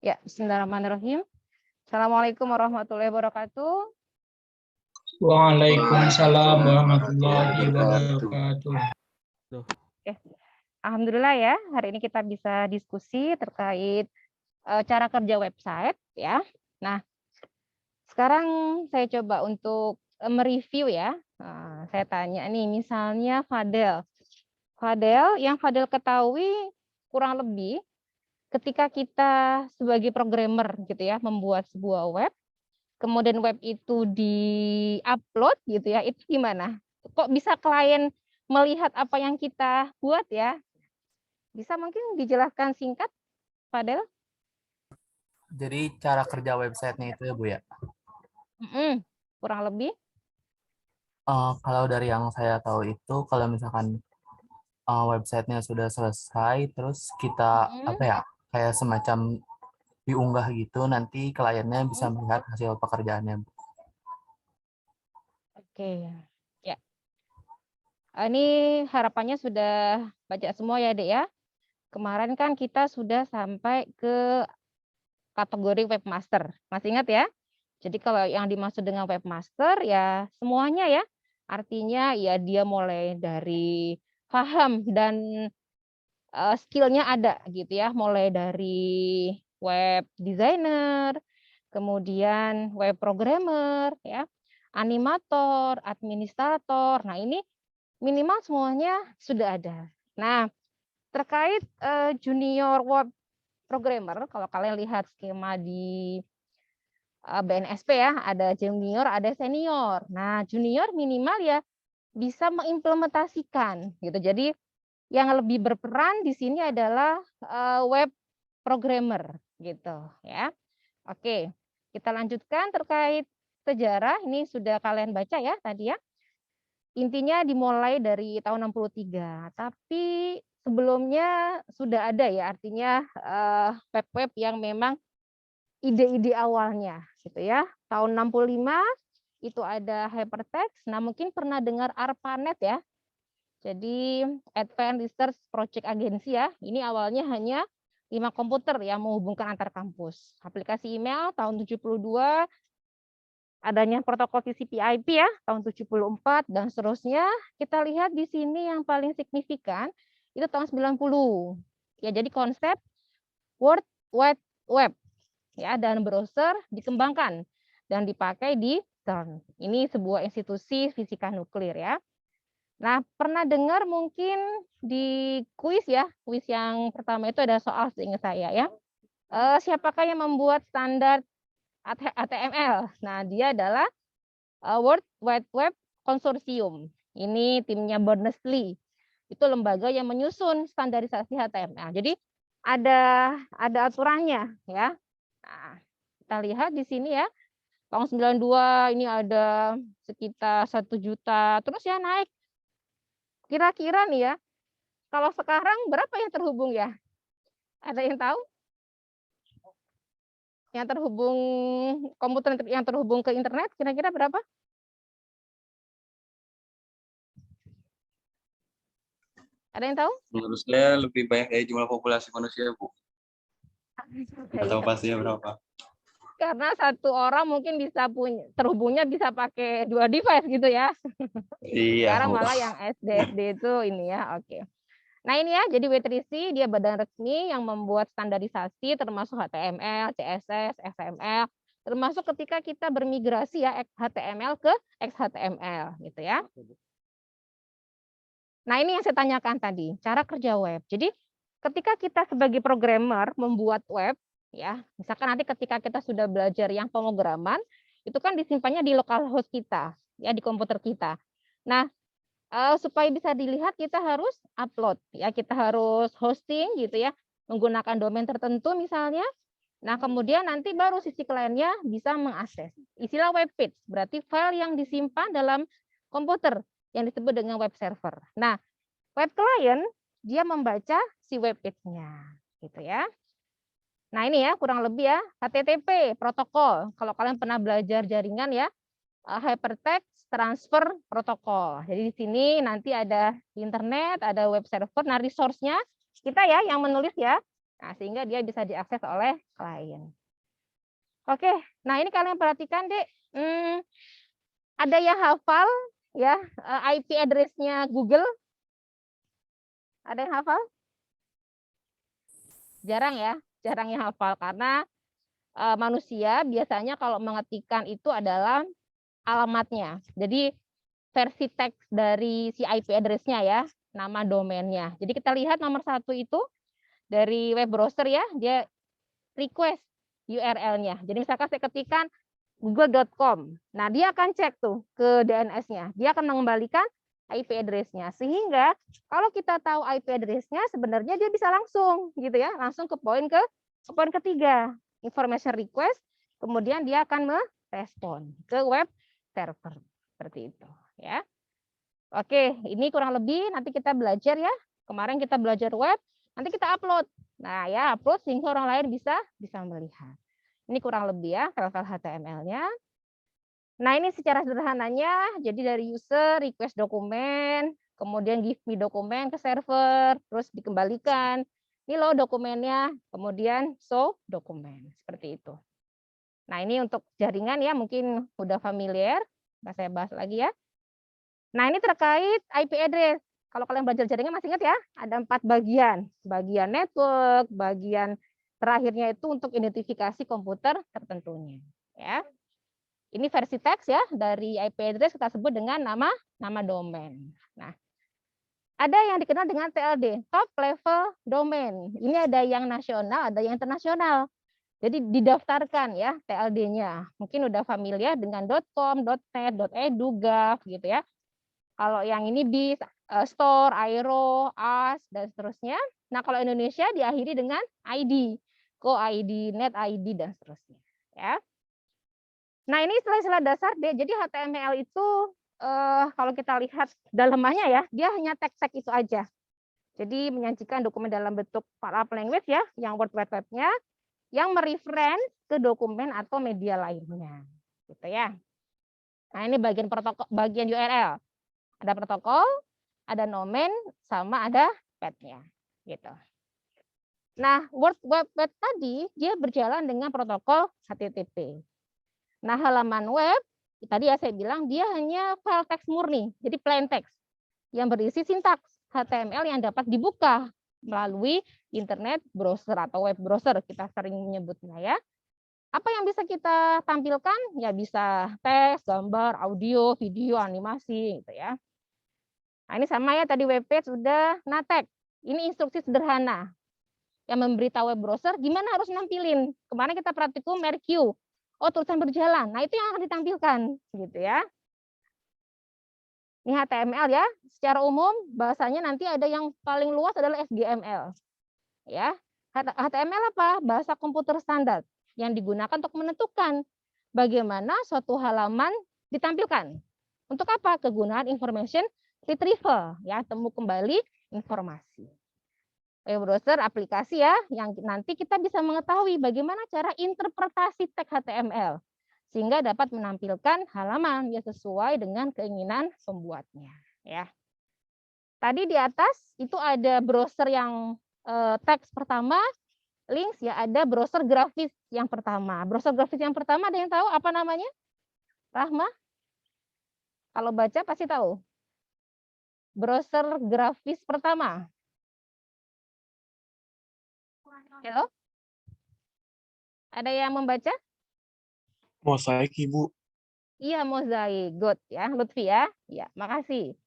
Ya, bismillahirrahmanirrahim. Assalamualaikum warahmatullahi wabarakatuh. Waalaikumsalam warahmatullahi wabarakatuh. Oke. Alhamdulillah ya, hari ini kita bisa diskusi terkait cara kerja website ya. Nah, sekarang saya coba untuk mereview ya. Saya tanya nih, misalnya Fadel. Fadel, yang Fadel ketahui kurang lebih ketika kita sebagai programmer gitu ya, membuat sebuah web, kemudian web itu di-upload gitu ya, itu gimana? Kok bisa klien melihat apa yang kita buat ya? Bisa mungkin dijelaskan singkat, Fadel? Jadi cara kerja websitenya itu ya Bu ya. Kurang lebih. Kalau dari yang saya tahu itu kalau misalkan websitenya sudah selesai, terus kita apa ya kayak semacam diunggah gitu, nanti kliennya bisa melihat hasil pekerjaannya. Oke, ya. Ini harapannya sudah baca semua ya, Dek ya. Kemarin kan kita sudah sampai ke kategori webmaster. Masih ingat ya? Jadi kalau yang dimaksud dengan webmaster ya semuanya ya. Artinya ya dia mulai dari paham dan skill-nya ada gitu ya. Mulai dari web designer, kemudian web programmer ya, animator, administrator. Nah, ini minimal semuanya sudah ada. Nah, terkait junior web programmer, kalau kalian lihat skema di BNSP ya, ada junior, ada senior. Nah, junior minimal ya bisa mengimplementasikan gitu. Jadi yang lebih berperan di sini adalah web programmer gitu ya. Oke, kita lanjutkan terkait sejarah. Ini sudah kalian baca ya tadi ya. Intinya dimulai dari tahun 63, tapi sebelumnya sudah ada ya, artinya web-web yang memang ide-ide awalnya gitu ya. Tahun 65 itu ada hypertext. Nah, mungkin pernah dengar ARPANET ya. Jadi Advanced Research Project Agency ya. Ini awalnya hanya 5 komputer yang menghubungkan antar kampus. Aplikasi email tahun 72, adanya protokol TCP/IP ya tahun 74 dan seterusnya. Kita lihat di sini yang paling signifikan itu tahun 90. Ya, jadi konsep World Wide Web ya dan browser dikembangkan dan dipakai di CERN. Ini sebuah institusi fisika nuklir ya. Nah, pernah dengar mungkin di kuis ya, kuis yang pertama itu ada soal seingat saya ya. Siapakah yang membuat standar HTML? Nah, dia adalah World Wide Web Consortium. Ini timnya Berners-Lee. Itu lembaga yang menyusun standarisasi HTML. Jadi ada aturannya ya. Nah, kita lihat di sini ya. Tahun 92 ini ada sekitar 1 juta. Terus ya naik. Kira-kira nih ya, kalau sekarang berapa yang terhubung ya? Ada yang tahu? Yang terhubung komputer yang terhubung ke internet kira-kira berapa? Ada yang tahu? Menurut saya lebih banyak dari jumlah populasi manusia, Bu. Nggak tahu pastinya berapa. Karena satu orang mungkin bisa punya terhubungnya bisa pakai 2 device gitu ya. Iya, Sekarang Bu. malah yang SD itu ini ya, oke. Nah ini ya, jadi W3C dia badan resmi yang membuat standarisasi termasuk HTML, CSS, XML, termasuk ketika kita bermigrasi ya HTML ke XHTML gitu ya. Nah ini yang saya tanyakan tadi, cara kerja web. Jadi ketika kita sebagai programmer membuat web, ya misalkan nanti ketika kita sudah belajar yang pemrograman, itu kan disimpannya di localhost kita, ya di komputer kita. Nah supaya bisa dilihat kita harus upload, ya kita harus hosting gitu ya, menggunakan domain tertentu misalnya. Nah kemudian nanti baru sisi kliennya bisa mengakses. Istilah web page berarti file yang disimpan dalam komputer yang disebut dengan web server. Nah, web client dia membaca si web page-nya, gitu ya. Nah, ini ya kurang lebih ya HTTP protokol. Kalau kalian pernah belajar jaringan ya, hypertext transfer protokol. Jadi di sini nanti ada internet, ada web server. Nah, resource-nya kita ya yang menulis ya. Nah, sehingga dia bisa diakses oleh klien. Oke, nah ini kalian perhatikan, Dek. Ada yang hafal ya IP address-nya Google? Ada yang hafal? Jarang ya, jarang yang hafal karena manusia biasanya kalau mengetikkan itu adalah alamatnya. Jadi versi teks dari si IP address-nya ya, nama domainnya. Jadi kita lihat nomor 1 itu dari web browser ya, dia request URL-nya. Jadi misalkan saya ketikkan google.com. Nah, dia akan cek tuh ke DNS-nya. Dia akan mengembalikan IP address-nya. Sehingga kalau kita tahu IP address-nya sebenarnya dia bisa langsung gitu ya, langsung ke poin ketiga, information request, kemudian dia akan merespon ke web server seperti itu ya. Oke, ini kurang lebih nanti kita belajar ya. Kemarin kita belajar web, nanti kita upload. Nah, ya upload sehingga orang lain bisa melihat. Ini kurang lebih ya file-file HTML-nya. Nah, ini secara sederhananya, jadi dari user request dokumen, kemudian give me dokumen ke server, terus dikembalikan. Ini loh dokumennya, kemudian show dokumen, seperti itu. Nah, ini untuk jaringan ya, mungkin udah familiar, nggak saya bahas lagi ya. Nah, ini terkait IP address. Kalau kalian belajar jaringan masih ingat ya, ada 4 bagian. Bagian network, bagian terakhirnya itu untuk identifikasi komputer tertentunya. Ya. Ini versi teks ya, dari IP address kita sebut dengan nama domain. Nah, ada yang dikenal dengan TLD, top level domain. Ini ada yang nasional, ada yang internasional. Jadi didaftarkan ya TLD-nya. Mungkin udah familiar dengan .com, .net, .edu, .gov gitu ya. Kalau yang ini BIS, Store, Aero, AS, dan seterusnya. Nah, kalau Indonesia diakhiri dengan ID, Co-ID, Net ID, dan seterusnya. Ya. Nah, ini istilah-istilah dasar deh. Jadi HTML itu kalau kita lihat dalamannya ya, dia hanya teks-teks itu aja. Jadi menyajikan dokumen dalam bentuk file language ya, yang Word Wide Web-nya, yang mereference ke dokumen atau media lainnya. Gitu ya. Nah, ini bagian protokol, bagian URL. Ada protokol, ada nomen, sama ada path-nya. Gitu. Nah, Word Wide Web tadi dia berjalan dengan protokol HTTP. Nah, halaman web, tadi ya saya bilang, dia hanya file teks murni, jadi plain text, yang berisi sintaks HTML yang dapat dibuka melalui internet browser atau web browser, kita sering menyebutnya ya. Apa yang bisa kita tampilkan? Ya bisa teks, gambar, audio, video, animasi, gitu ya. Nah, ini sama ya, tadi web page sudah, natek. Ini instruksi sederhana yang memberitahu web browser gimana harus nampilin. Kemarin kita praktikum RQ. Oh, tulisan berjalan. Nah, itu yang akan ditampilkan gitu ya. Ini HTML ya. Secara umum bahasanya nanti ada yang paling luas adalah HTML. Ya. HTML apa? Bahasa komputer standar yang digunakan untuk menentukan bagaimana suatu halaman ditampilkan. Untuk apa? Kegunaan information retrieval, ya, temu kembali informasi. Web browser aplikasi ya, yang nanti kita bisa mengetahui bagaimana cara interpretasi teks HTML sehingga dapat menampilkan halaman yang sesuai dengan keinginan pembuatnya ya. Tadi di atas itu ada browser yang teks pertama, links ya, ada browser grafis yang pertama. Browser grafis yang pertama ada yang tahu apa namanya? Rahma? Kalau baca pasti tahu. Browser grafis pertama. Halo? Ada yang membaca? Mosaik, Ibu. Iya, mozaik. Good ya, Lutfi ya. Ya, makasih.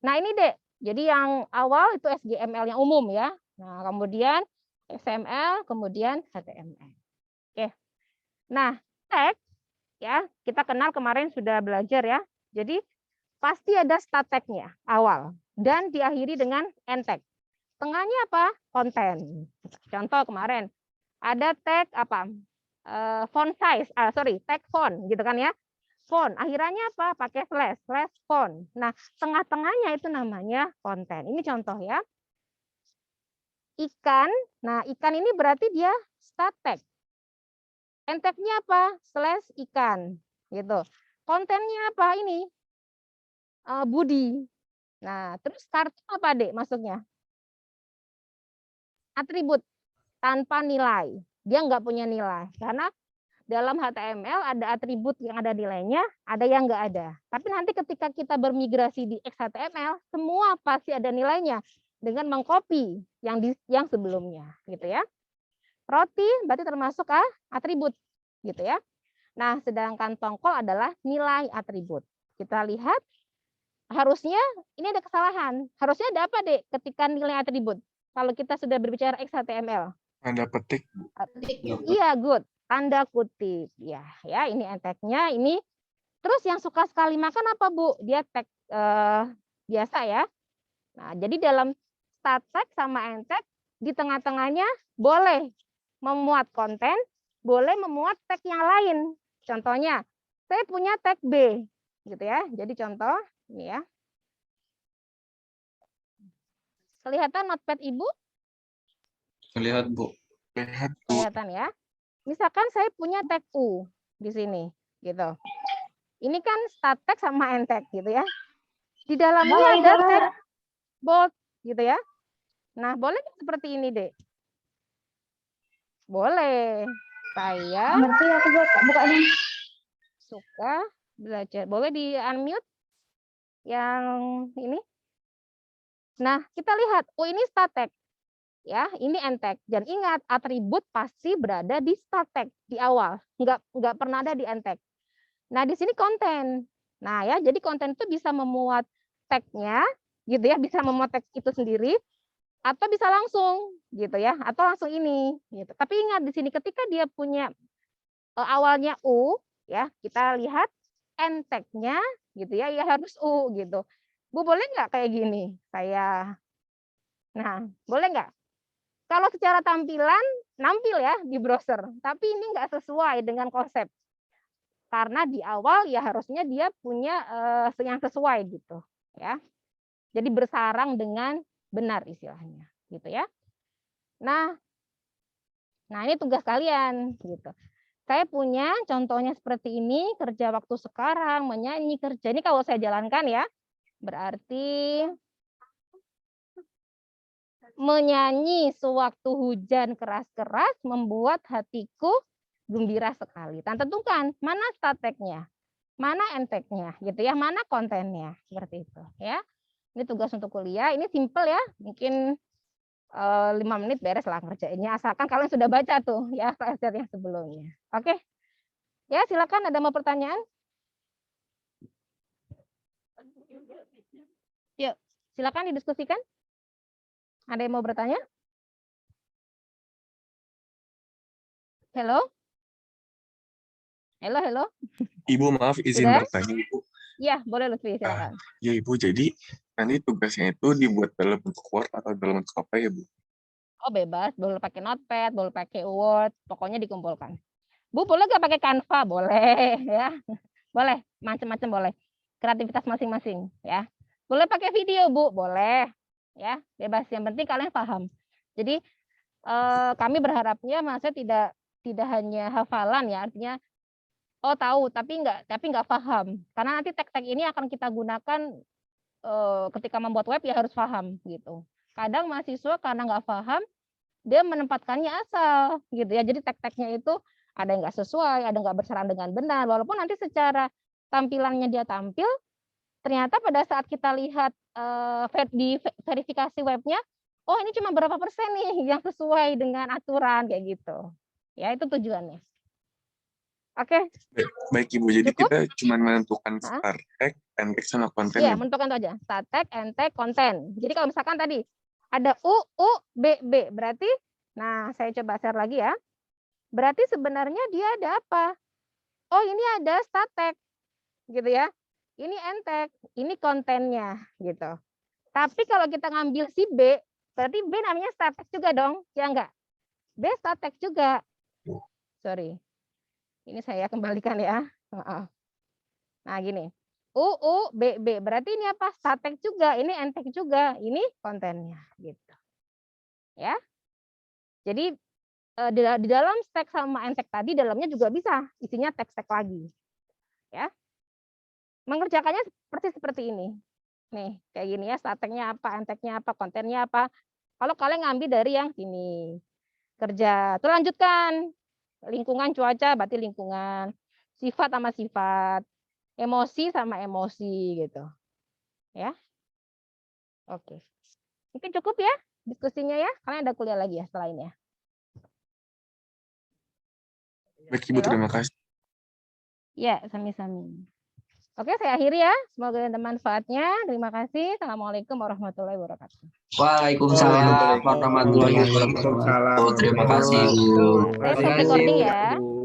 Nah, ini Dek. Jadi yang awal itu HTML yang umum ya. Nah, kemudian XML, kemudian HTML. Oke. Nah, tag ya, kita kenal kemarin sudah belajar ya. Jadi pasti ada start tag-nya awal dan diakhiri dengan end tag. Tengahnya apa? Konten. Contoh kemarin ada tag apa? Font size, tag font gitu kan ya. Font, akhirannya apa? Pakai slash font. Nah, tengah-tengahnya itu namanya konten. Ini contoh ya. Ikan, nah ikan ini berarti dia start tag. End tag-nya apa? Slash ikan, gitu. Kontennya apa ini? Budi. Nah, terus kartu apa, Dek, masuknya? Atribut. tanpa nilai. Dia nggak punya nilai. Karena dalam HTML ada atribut yang ada nilainya, ada yang nggak ada. Tapi nanti ketika kita bermigrasi di XHTML, semua pasti ada nilainya dengan mengcopy yang sebelumnya, gitu ya. Roti berarti termasuk atribut, gitu ya. Nah, sedangkan tongkol adalah nilai atribut. Kita lihat, harusnya ini ada kesalahan. Harusnya ada apa, Dek, ketika nilai atribut? Kalau kita sudah berbicara XHTML. Tanda petik. Iya, good. Tanda kutip. Ya, ini tag-nya ini. Terus yang suka sekali makan apa, Bu? Dia tag biasa ya. Nah, jadi dalam start tag sama end tag di tengah-tengahnya boleh memuat konten, boleh memuat tag yang lain. Contohnya, saya punya tag B, gitu ya. Jadi contoh ini ya. Kelihatan notepad Ibu? Lihat, Bu. Lihat, Bu. Kelihatan ya. Misalkan saya punya tag U di sini, gitu. Ini kan start tag sama end tag, gitu ya. Di dalamnya ada tag bold, gitu ya. Nah, boleh seperti ini, Dek? Boleh. Saya suka belajar. Boleh di unmute yang ini. Nah, kita lihat. Oh, ini start tag. Ya, ini end tag. Dan ingat, atribut pasti berada di start tag di awal, nggak pernah ada di end tag. Nah, di sini konten. Nah, ya, jadi konten itu bisa memuat tag-nya, gitu ya, bisa memuat tag itu sendiri, atau bisa langsung, gitu ya, atau langsung ini, gitu. Tapi ingat di sini ketika dia punya awalnya U, ya, kita lihat end tag-nya, gitu ya, ya harus U, gitu. Bu, boleh nggak kayak gini? Nah, boleh nggak? Kalau secara tampilan, nampil ya di browser. Tapi ini nggak sesuai dengan konsep. Karena di awal ya harusnya dia punya yang sesuai gitu. Ya. Jadi bersarang dengan benar istilahnya. Gitu ya. Nah ini tugas kalian. Gitu. Saya punya contohnya seperti ini. Kerja waktu sekarang, menyanyi, kerja. Ini kalau saya jalankan ya. Berarti menyanyi sewaktu hujan keras-keras membuat hatiku gembira sekali. Dan tentukan mana start tag-nya, mana end tag-nya, gitu ya, mana kontennya, seperti itu ya. Ini tugas untuk kuliah, ini simple ya, mungkin 5 menit beres lah ngerjainnya, asalkan kalian sudah baca tuh ya slide yang sebelumnya. Oke, ya silakan ada mau pertanyaan? Yuk, silakan didiskusikan. Ada yang mau bertanya? Halo? Halo? Ibu, maaf izin Sudah? bertanya, Ibu. Iya, boleh Lutfi, silakan. Ya, Ibu, jadi nanti tugasnya itu dibuat dalam bentuk Word atau dalam bentuk apa ya, Bu? Oh, bebas, boleh pakai Notepad, boleh pakai Word, pokoknya dikumpulkan. Bu, boleh nggak pakai Canva? Boleh, ya. Boleh, macam-macam boleh. Kreativitas masing-masing, ya. Boleh pakai video, Bu? Boleh. Ya, bebas. Yang penting kalian paham. Jadi kami berharapnya maksudnya tidak hanya hafalan ya, artinya oh tahu tapi nggak paham. Karena nanti tag-tag ini akan kita gunakan ketika membuat web ya harus paham gitu. Kadang mahasiswa karena nggak paham dia menempatkannya asal gitu ya. Jadi tag-tagnya itu ada yang nggak sesuai, ada nggak bersarang dengan benar. Walaupun nanti secara tampilannya dia tampil, ternyata pada saat kita lihat di verifikasi webnya, oh ini cuma berapa persen nih yang sesuai dengan aturan kayak gitu. Ya itu tujuannya. Oke. Baik, Ibu. Jadi Cukup? kita cuma menentukan start tag, end tag, sama konten. Iya, Ya, menentukan itu aja. Start tag, end tag, konten. Jadi kalau misalkan tadi ada U, B, berarti, nah saya coba share lagi ya. Berarti sebenarnya dia ada apa? Oh ini ada start tag, gitu ya. Ini end tag, ini kontennya, gitu. Tapi kalau kita ngambil si B, berarti B namanya start tag juga dong, ya enggak? B start tag juga. Sorry. Ini saya kembalikan ya. Nah gini. B, berarti ini apa? Start tag juga, ini end tag juga, ini kontennya gitu. Ya. Jadi di dalam tag sama end tag tadi dalamnya juga bisa isinya tag-tag lagi. Ya. Mengerjakannya seperti ini. Nih, kayak gini ya, start tag-nya apa, end tag-nya apa, kontennya apa. Kalau kalian ngambil dari yang sini. kerja. Terus lanjutkan. Lingkungan, cuaca, berarti lingkungan. Sifat sama sifat. Emosi sama emosi gitu. Ya. Oke. Mungkin cukup ya diskusinya ya. Kalian ada kuliah lagi ya setelah ini ya. Baik Ibu, Halo? terima kasih. Ya, sami-sami. Oke, saya akhiri ya. Semoga ada manfaatnya. Terima kasih. Assalamualaikum warahmatullahi wabarakatuh. Waalaikumsalam warahmatullahi wabarakatuh. Terima kasih, Bu. Saya stop recording ya.